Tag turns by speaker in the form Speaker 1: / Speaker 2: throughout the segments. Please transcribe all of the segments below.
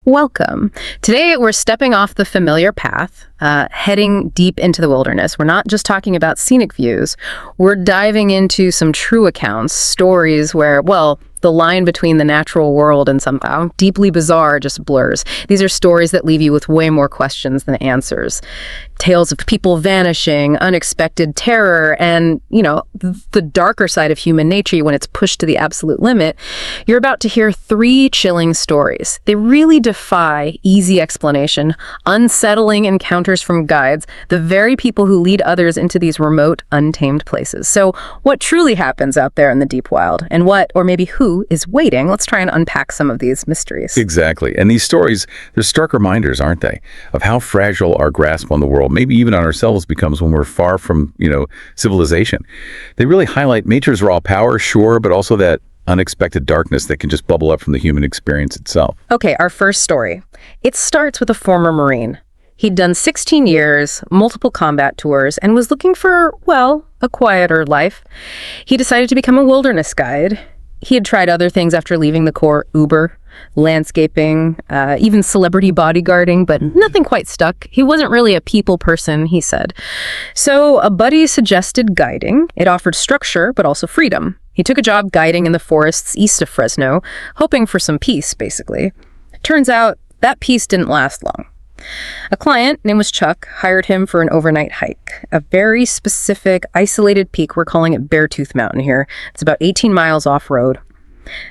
Speaker 1: Welcome. Today, we're stepping off the familiar path, heading deep into the wilderness. We're not just talking about scenic views. We're diving into some true accounts, stories where, well, the line between the natural world and somehow deeply bizarre just blurs. These are stories that leave you with way more questions than answers. Tales of people vanishing, unexpected terror, and, the darker side of human nature when it's pushed to the absolute limit. You're about to hear 3 chilling stories. They really defy easy explanation, unsettling encounters from guides, the very people who lead others into these remote, untamed places. So what truly happens out there in the deep wild? And what, or maybe who, is waiting? Let's try and unpack some of these mysteries.
Speaker 2: Exactly. And these stories, they're stark reminders, aren't they, of how fragile our grasp on the world, maybe even on ourselves, becomes when we're far from, civilization. They really highlight nature's raw power, sure, but also that unexpected darkness that can just bubble up from the human experience itself.
Speaker 1: Okay, our first story. It starts with a former Marine. He'd done 16 years, multiple combat tours, and was looking for, well, a quieter life. He decided to become a wilderness guide. He had tried other things after leaving the Corps, Uber, landscaping, even celebrity bodyguarding, but nothing quite stuck. He wasn't really a people person, he said. So a buddy suggested guiding. It offered structure, but also freedom. He took a job guiding in the forests east of Fresno, hoping for some peace, basically. Turns out that peace didn't last long. A client, named was Chuck, hired him for an overnight hike, a very specific, isolated peak. We're calling it Beartooth Mountain here. It's about 18 miles off-road.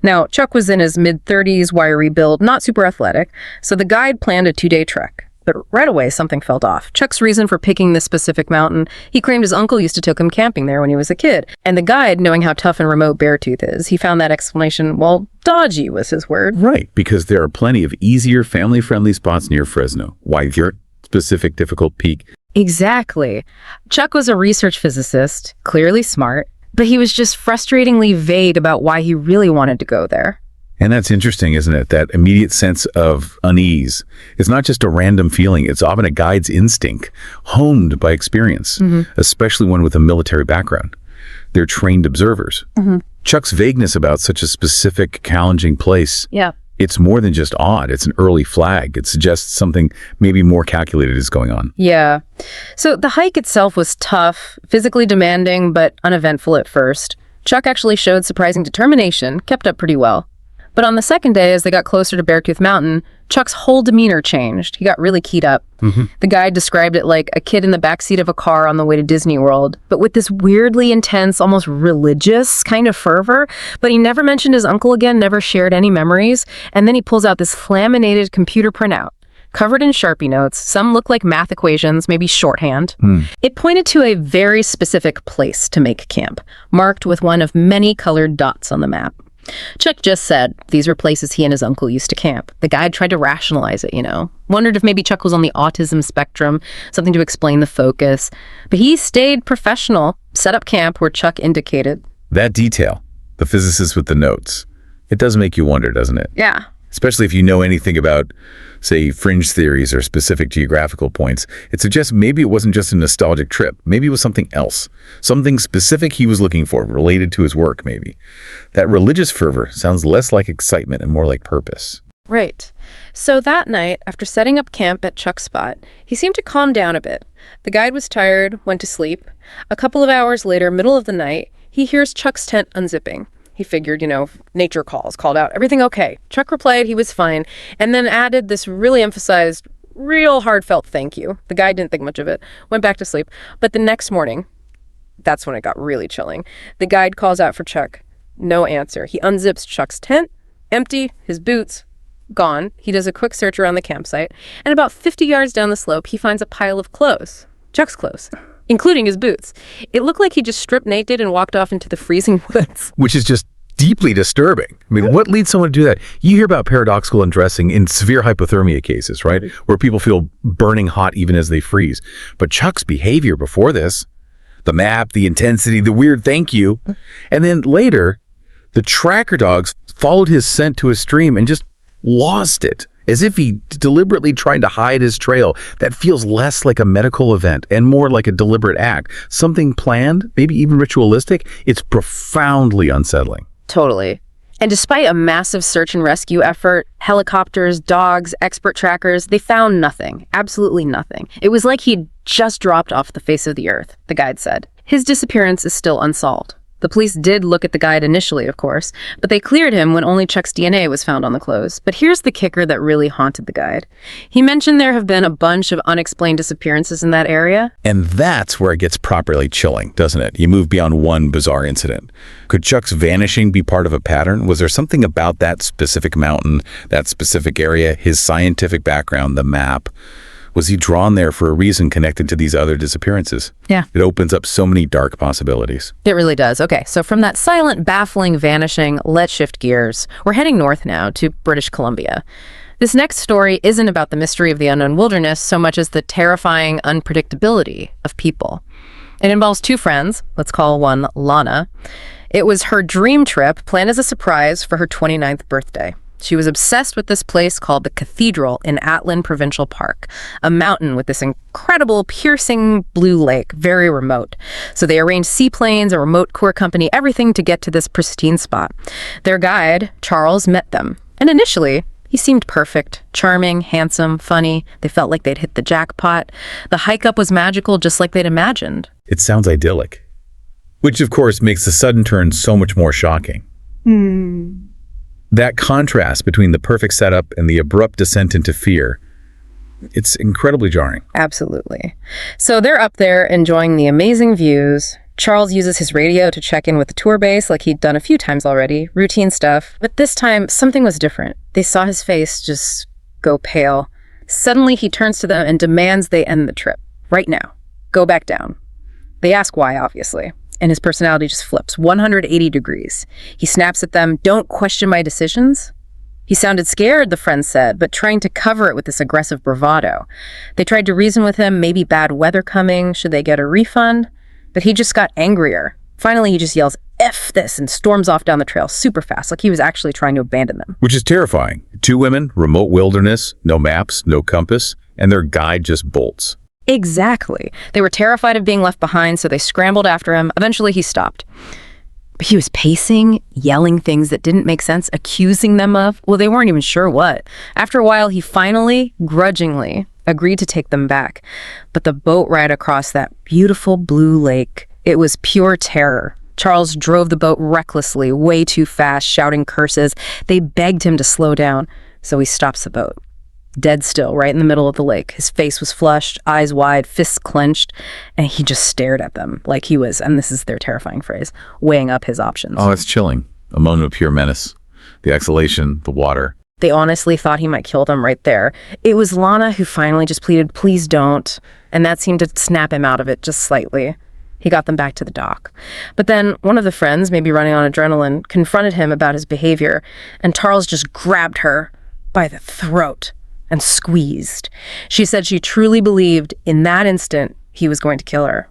Speaker 1: Now, Chuck was in his mid-30s, wiry build, not super athletic, so the guide planned a 2-day trek. But right away, something felt off. Chuck's reason for picking this specific mountain, he claimed his uncle used to take him camping there when he was a kid. And the guide, knowing how tough and remote Beartooth is, he found that explanation, well, dodgy was his word.
Speaker 2: Right, because there are plenty of easier, family-friendly spots near Fresno. Why your specific difficult peak?
Speaker 1: Exactly. Chuck was a research physicist, clearly smart, but he was just frustratingly vague about why he really wanted to go there.
Speaker 2: And that's interesting, isn't it? That immediate sense of unease. It's not just a random feeling. It's often a guide's instinct, honed by experience, especially one with a military background. They're trained observers. Chuck's vagueness about such a specific, challenging place, it's more than just odd. It's an early flag. It suggests something maybe more calculated is going on.
Speaker 1: Yeah. So the hike itself was tough, physically demanding, but uneventful at first. Chuck actually showed surprising determination, kept up pretty well. But on the second day, as they got closer to Beartooth Mountain, Chuck's whole demeanor changed. He got really keyed up. The guide described it like a kid in the backseat of a car on the way to Disney World, but with this weirdly intense, almost religious kind of fervor. But he never mentioned his uncle again, never shared any memories. And then he pulls out this laminated computer printout, covered in Sharpie notes. Some look like math equations, maybe shorthand. It pointed to a very specific place to make camp, marked with one of many colored dots on the map. Chuck just said these were places he and his uncle used to camp. The guide tried to rationalize it, Wondered if maybe Chuck was on the autism spectrum, something to explain the focus. But he stayed professional, set up camp where Chuck indicated.
Speaker 2: That detail, the physicist with the notes, it does make you wonder, doesn't it?
Speaker 1: Yeah.
Speaker 2: Especially if you know anything about, say, fringe theories or specific geographical points. It suggests maybe it wasn't just a nostalgic trip. Maybe it was something else. Something specific he was looking for, related to his work, maybe. That religious fervor sounds less like excitement and more like purpose.
Speaker 1: Right. So that night, after setting up camp at Chuck's spot, he seemed to calm down a bit. The guide was tired, went to sleep. A couple of hours later, middle of the night, he hears Chuck's tent unzipping. He figured, nature called out, everything okay. Chuck replied he was fine, and then added this really emphasized, real heartfelt thank you. The guy didn't think much of it, went back to sleep. But the next morning, that's when it got really chilling. The guide calls out for Chuck. No answer. He unzips Chuck's tent, empty, his boots, gone. He does a quick search around the campsite, and about 50 yards down the slope, he finds a pile of clothes. Chuck's clothes, including his boots. It looked like he just stripped naked and walked off into the freezing woods.
Speaker 2: Which is just deeply disturbing. I mean, what leads someone to do that? You hear about paradoxical undressing in severe hypothermia cases, right? Where people feel burning hot even as they freeze. But Chuck's behavior before this, the map, the intensity, the weird thank you, and then later, the tracker dogs followed his scent to a stream and just lost it, as if he deliberately tried to hide his trail. That feels less like a medical event and more like a deliberate act. Something planned, maybe even ritualistic. It's profoundly unsettling.
Speaker 1: Totally. And despite a massive search and rescue effort, helicopters, dogs, expert trackers, they found nothing. Absolutely nothing. It was like he'd just dropped off the face of the earth, the guide said. His disappearance is still unsolved. The police did look at the guide initially, of course, but they cleared him when only Chuck's DNA was found on the clothes. But here's the kicker that really haunted the guide. He mentioned there have been a bunch of unexplained disappearances in that area.
Speaker 2: And that's where it gets properly chilling, doesn't it? You move beyond one bizarre incident. Could Chuck's vanishing be part of a pattern? Was there something about that specific mountain, that specific area, his scientific background, the map? Was he drawn there for a reason connected to these other disappearances?
Speaker 1: Yeah.
Speaker 2: It opens up so many dark possibilities.
Speaker 1: It really does. Okay, so from that silent, baffling vanishing, let's shift gears. We're heading north now to British Columbia. This next story isn't about the mystery of the unknown wilderness so much as the terrifying unpredictability of people. It involves two friends. Let's call one Lana. It was her dream trip planned as a surprise for her 29th birthday. She was obsessed with this place called the Cathedral in Atlan Provincial Park, a mountain with this incredible, piercing blue lake, very remote. So they arranged seaplanes, a remote tour company, everything to get to this pristine spot. Their guide, Charles, met them. And initially, he seemed perfect, charming, handsome, funny. They felt like they'd hit the jackpot. The hike up was magical, just like they'd imagined.
Speaker 2: It sounds idyllic, which of course makes the sudden turn so much more shocking. That contrast between the perfect setup and the abrupt descent into fear, it's incredibly jarring.
Speaker 1: Absolutely. So they're up there enjoying the amazing views. Charles uses his radio to check in with the tour base like he'd done a few times already, routine stuff. But this time, something was different. They saw his face just go pale. Suddenly, he turns to them and demands they end the trip. Right now. Go back down. They ask why, obviously. And his personality just flips 180 degrees. He snaps at them, "Don't question my decisions." He sounded scared, the friend said, but trying to cover it with this aggressive bravado. They tried to reason with him, maybe bad weather coming, should they get a refund? But he just got angrier. Finally, he just yells, "F this," and storms off down the trail super fast, like he was actually trying to abandon them.
Speaker 2: Which is terrifying. Two women, remote wilderness, no maps, no compass, and their guide just bolts.
Speaker 1: Exactly. They were terrified of being left behind, so they scrambled after him. Eventually, he stopped. But he was pacing, yelling things that didn't make sense, accusing them of, well, they weren't even sure what. After a while, he finally, grudgingly, agreed to take them back. But the boat ride across that beautiful blue lake, it was pure terror. Charles drove the boat recklessly, way too fast, shouting curses. They begged him to slow down, so he stops the boat. Dead still, right in the middle of the lake. His face was flushed, eyes wide, fists clenched, and he just stared at them like he was, and this is their terrifying phrase, weighing up his options.
Speaker 2: Oh, it's chilling. A moment of pure menace. The exhalation, the water.
Speaker 1: They honestly thought he might kill them right there. It was Lana who finally just pleaded, "Please don't," and that seemed to snap him out of it just slightly. He got them back to the dock. But then one of the friends, maybe running on adrenaline, confronted him about his behavior, and Charles just grabbed her by the throat and squeezed. She said she truly believed in that instant he was going to kill her.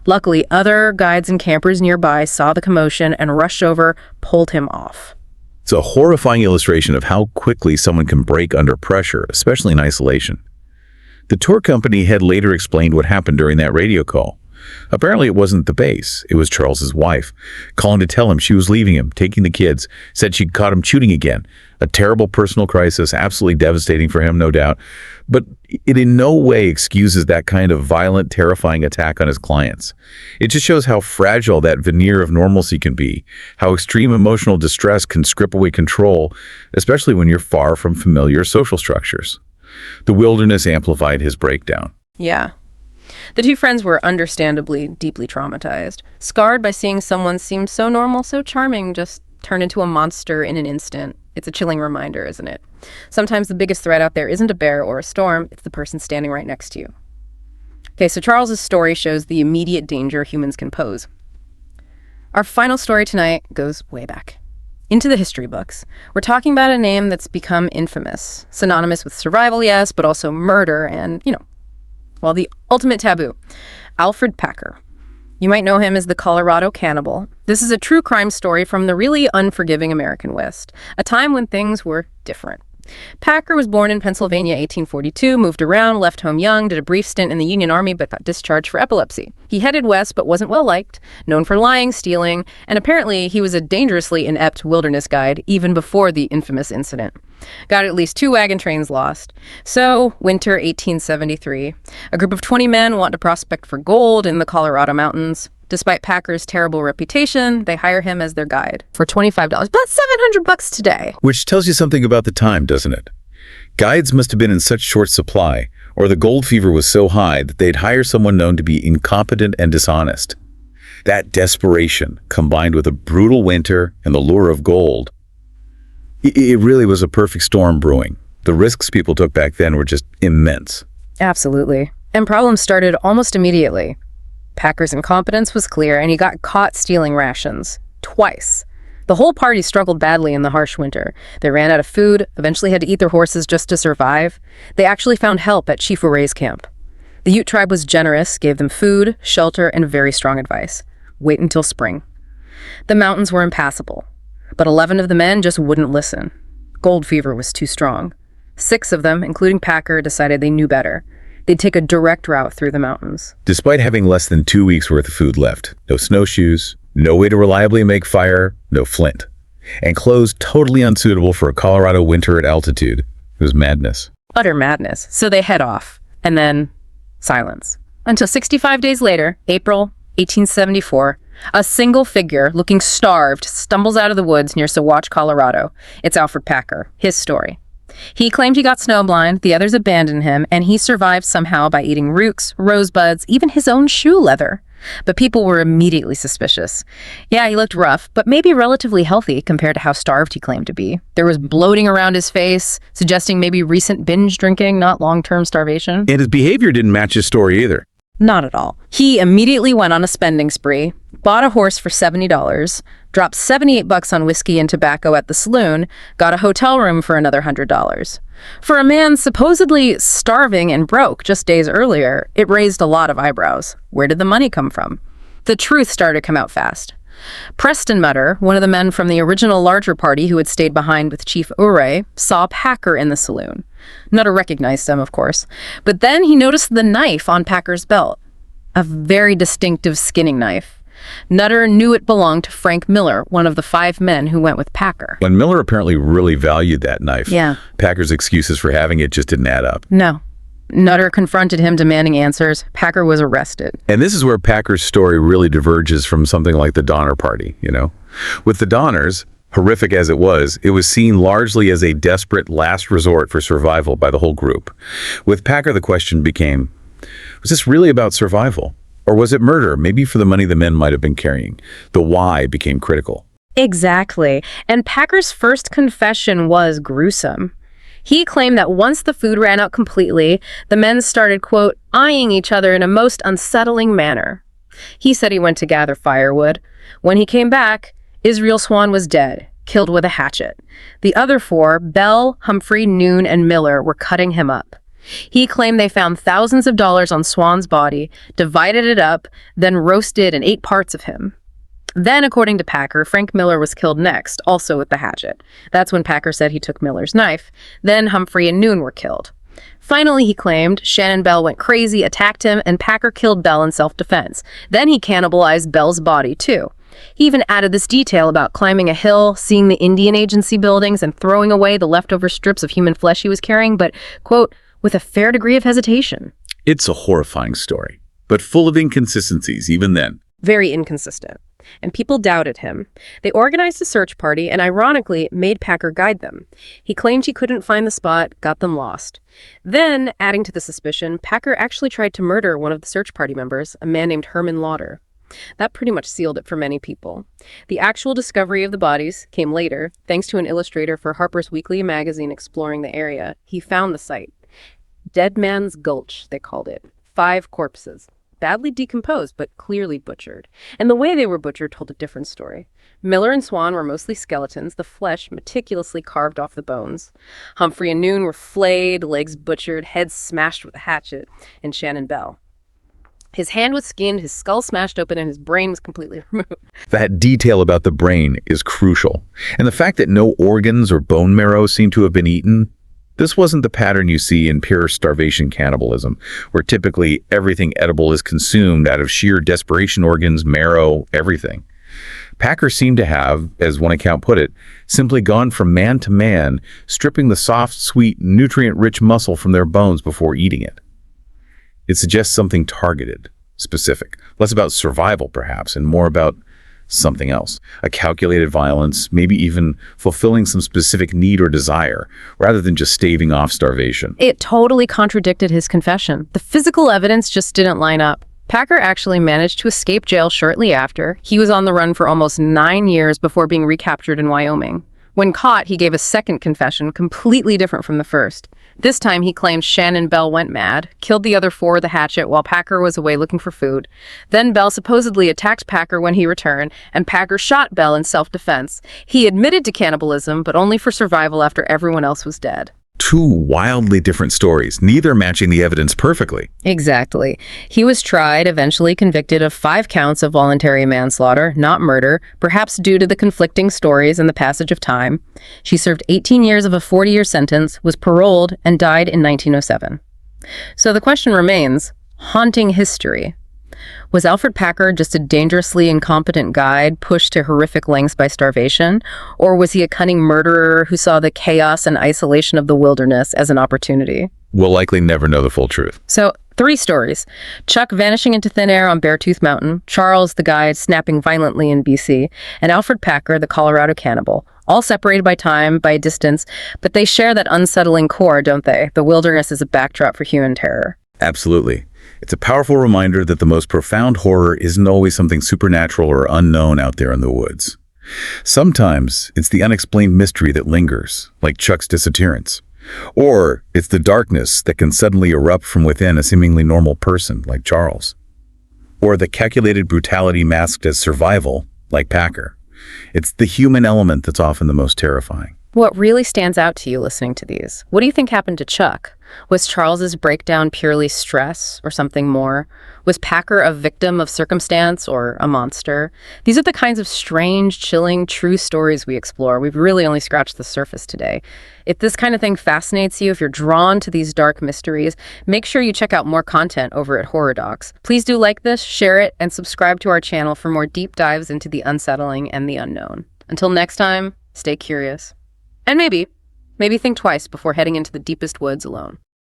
Speaker 1: Luckily, other guides and campers nearby saw the commotion and rushed over, pulled him off.
Speaker 2: It's a horrifying illustration of how quickly someone can break under pressure, especially in isolation. The tour company had later explained what happened during that radio call. Apparently it wasn't the base, it was Charles's wife, calling to tell him she was leaving him, taking the kids, said she'd caught him shooting again. A terrible personal crisis, absolutely devastating for him, no doubt. But it in no way excuses that kind of violent, terrifying attack on his clients. It just shows how fragile that veneer of normalcy can be, how extreme emotional distress can strip away control, especially when you're far from familiar social structures. The wilderness amplified his breakdown.
Speaker 1: Yeah. The two friends were understandably deeply traumatized, scarred by seeing someone seem so normal, so charming, just turn into a monster in an instant. It's a chilling reminder, isn't it? Sometimes the biggest threat out there isn't a bear or a storm, it's the person standing right next to you. Okay, so Charles's story shows the immediate danger humans can pose. Our final story tonight goes way back. Into the history books. We're talking about a name that's become infamous, synonymous with survival, yes, but also murder and, well, the ultimate taboo. Alfred Packer. You might know him as the Colorado Cannibal. This is a true crime story from the really unforgiving American West, a time when things were different. Packer was born in Pennsylvania, 1842, moved around, left home young, did a brief stint in the Union Army, but got discharged for epilepsy. He headed west, but wasn't well-liked, known for lying, stealing, and apparently he was a dangerously inept wilderness guide, even before the infamous incident. Got at least 2 wagon trains lost. So, winter 1873. A group of 20 men want to prospect for gold in the Colorado mountains. Despite Packer's terrible reputation, they hire him as their guide for $25, about $700 today.
Speaker 2: Which tells you something about the time, doesn't it? Guides must have been in such short supply, or the gold fever was so high that they'd hire someone known to be incompetent and dishonest. That desperation, combined with a brutal winter and the lure of gold, it really was a perfect storm brewing. The risks people took back then were just immense.
Speaker 1: Absolutely. And problems started almost immediately. Packer's incompetence was clear, and he got caught stealing rations. Twice. The whole party struggled badly in the harsh winter. They ran out of food, eventually had to eat their horses just to survive. They actually found help at Chief O'Rea's camp. The Ute tribe was generous, gave them food, shelter, and very strong advice. Wait until spring. The mountains were impassable, but 11 of the men just wouldn't listen. Gold fever was too strong. 6 of them, including Packer, decided they knew better. They'd take a direct route through the mountains.
Speaker 2: Despite having less than 2 weeks worth of food left, no snowshoes, no way to reliably make fire, no flint, and clothes totally unsuitable for a Colorado winter at altitude, it was madness.
Speaker 1: Utter madness. So they head off, and then silence. Until 65 days later, April 1874, a single figure, looking starved, stumbles out of the woods near Saguache, Colorado. It's Alfred Packer. His story. He claimed he got snowblind, the others abandoned him, and he survived somehow by eating roots, rosebuds, even his own shoe leather. But people were immediately suspicious. Yeah, he looked rough, but maybe relatively healthy compared to how starved he claimed to be. There was bloating around his face, suggesting maybe recent binge drinking, not long-term starvation.
Speaker 2: And his behavior didn't match his story either.
Speaker 1: Not at all. He immediately went on a spending spree, bought a horse for $70, dropped $78 on whiskey and tobacco at the saloon, got a hotel room for another $100. For a man supposedly starving and broke just days earlier, it raised a lot of eyebrows. Where did the money come from? The truth started to come out fast. Preston Mutter, one of the men from the original larger party who had stayed behind with Chief O'Rea, saw Packer in the saloon. Nutter recognized him, of course, but then he noticed the knife on Packer's belt. A very distinctive skinning knife. Nutter knew it belonged to Frank Miller, one of the 5 men who went with Packer.
Speaker 2: When Miller apparently really valued that knife,
Speaker 1: Yeah.
Speaker 2: Packer's excuses for having it just didn't add up.
Speaker 1: No. Nutter confronted him, demanding answers. Packer was arrested.
Speaker 2: And this is where Packer's story really diverges from something like the Donner Party, you know? With the Donners, horrific as it was seen largely as a desperate last resort for survival by the whole group. With Packer, the question became, was this really about survival? Or was it murder, maybe for the money the men might have been carrying? The why became critical.
Speaker 1: Exactly. And Packer's first confession was gruesome. He claimed that once the food ran out completely, the men started, quote, eyeing each other in a most unsettling manner. He said he went to gather firewood. When he came back, Israel Swan was dead, killed with a hatchet. The other 4, Bell, Humphrey, Noon, and Miller, were cutting him up. He claimed they found thousands of dollars on Swan's body, divided it up, then roasted and ate parts of him. Then, according to Packer, Frank Miller was killed next, also with the hatchet. That's when Packer said he took Miller's knife. Then Humphrey and Noon were killed. Finally, he claimed, Shannon Bell went crazy, attacked him, and Packer killed Bell in self-defense. Then he cannibalized Bell's body, too. He even added this detail about climbing a hill, seeing the Indian Agency buildings, and throwing away the leftover strips of human flesh he was carrying, but, quote, with a fair degree of hesitation.
Speaker 2: It's a horrifying story, but full of inconsistencies even then.
Speaker 1: Very inconsistent. And people doubted him. They organized a search party and ironically made Packer guide them. He claimed he couldn't find the spot, got them lost. Then, adding to the suspicion, Packer actually tried to murder one of the search party members, a man named Herman Lauder. That pretty much sealed it for many people. The actual discovery of the bodies came later, thanks to an illustrator for Harper's Weekly magazine exploring the area. He found the site. Dead Man's Gulch, they called it. 5 corpses. Badly decomposed, but clearly butchered. And the way they were butchered told a different story. Miller and Swan were mostly skeletons, the flesh meticulously carved off the bones. Humphrey and Noon were flayed, legs butchered, heads smashed with a hatchet, and Shannon Bell. His hand was skinned, his skull smashed open, and his brain was completely removed.
Speaker 2: That detail about the brain is crucial. And the fact that no organs or bone marrow seem to have been eaten, This wasn't the pattern you see in pure starvation cannibalism, where typically everything edible is consumed out of sheer desperation, organs, marrow, everything. Packer seemed to have, as one account put it, simply gone from man to man, stripping the soft, sweet, nutrient-rich muscle from their bones before eating it. It suggests something targeted, specific, less about survival perhaps, and more about something else, a calculated violence, maybe even fulfilling some specific need or desire, rather than just staving off starvation.
Speaker 1: It totally contradicted his confession. The physical evidence just didn't line up. Packer actually managed to escape jail shortly after. He was on the run for almost 9 years before being recaptured in Wyoming. When caught, he gave a second confession, completely different from the first. This time, he claimed Shannon Bell went mad, killed the other 4 with a hatchet while Packer was away looking for food. Then Bell supposedly attacked Packer when he returned, and Packer shot Bell in self-defense. He admitted to cannibalism, but only for survival after everyone else was dead.
Speaker 2: 2 wildly different stories, neither matching the evidence perfectly.
Speaker 1: Exactly. He was tried, eventually convicted of 5 counts of voluntary manslaughter, not murder, perhaps due to the conflicting stories and the passage of time. She served 18 years of a 40-year sentence, was paroled, and died in 1907. So the question remains, haunting history. Was Alfred Packer just a dangerously incompetent guide pushed to horrific lengths by starvation? Or was he a cunning murderer who saw the chaos and isolation of the wilderness as an opportunity?
Speaker 2: We'll likely never know the full truth.
Speaker 1: So, 3 stories. Chuck vanishing into thin air on Beartooth Mountain, Charles the guide snapping violently in BC, and Alfred Packer, the Colorado cannibal. All separated by time, by distance, but they share that unsettling core, don't they? The wilderness is a backdrop for human terror.
Speaker 2: Absolutely. It's a powerful reminder that the most profound horror isn't always something supernatural or unknown out there in the woods. Sometimes it's the unexplained mystery that lingers, like Chuck's disappearance. Or it's the darkness that can suddenly erupt from within a seemingly normal person, like Charles. Or the calculated brutality masked as survival, like Packer. It's the human element that's often the most terrifying.
Speaker 1: What really stands out to you listening to these? What do you think happened to Chuck? Was Charles's breakdown purely stress or something more? Was Packer a victim of circumstance or a monster? These are the kinds of strange, chilling, true stories we explore. We've really only scratched the surface today. If this kind of thing fascinates you, if you're drawn to these dark mysteries, make sure you check out more content over at Horror Docx. Please do like this, share it, and subscribe to our channel for more deep dives into the unsettling and the unknown. Until next time, stay curious. And maybe think twice before heading into the deepest woods alone.